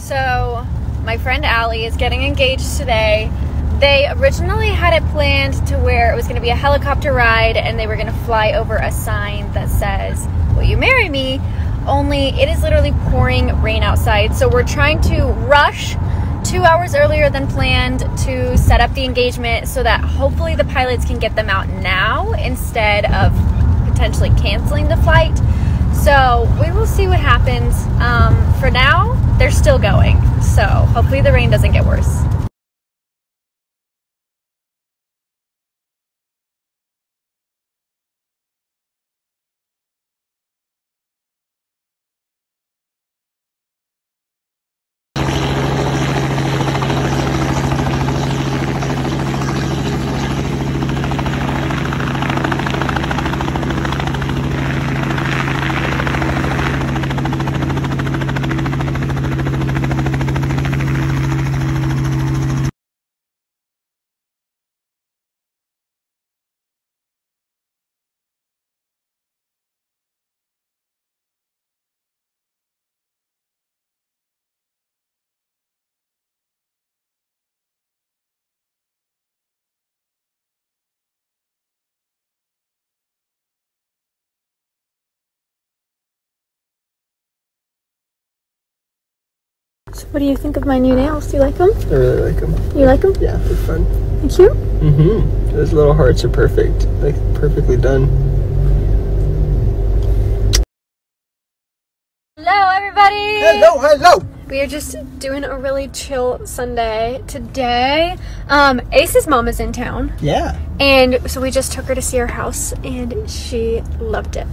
So my friend Allie is getting engaged today. They originally had it planned to where it was going to be a helicopter ride and they were going to fly over a sign that says, "Will you marry me?" Only it is literally pouring rain outside. So we're trying to rush 2 hours earlier than planned to set up the engagement so that hopefully the pilots can get them out now instead of potentially canceling the flight. So we will see what happens. For now, they're still going. So hopefully the rain doesn't get worse. So what do you think of my new nails? Do you like them? I really like them. You like them? Yeah, they're fun. They're cute? Mm-hmm. Those little hearts are perfect. Like, perfectly done. Hello, everybody! Hello, hello! We are just doing a really chill Sunday today. Ace's mom is in town. Yeah. And so we just took her to see her house and she loved it.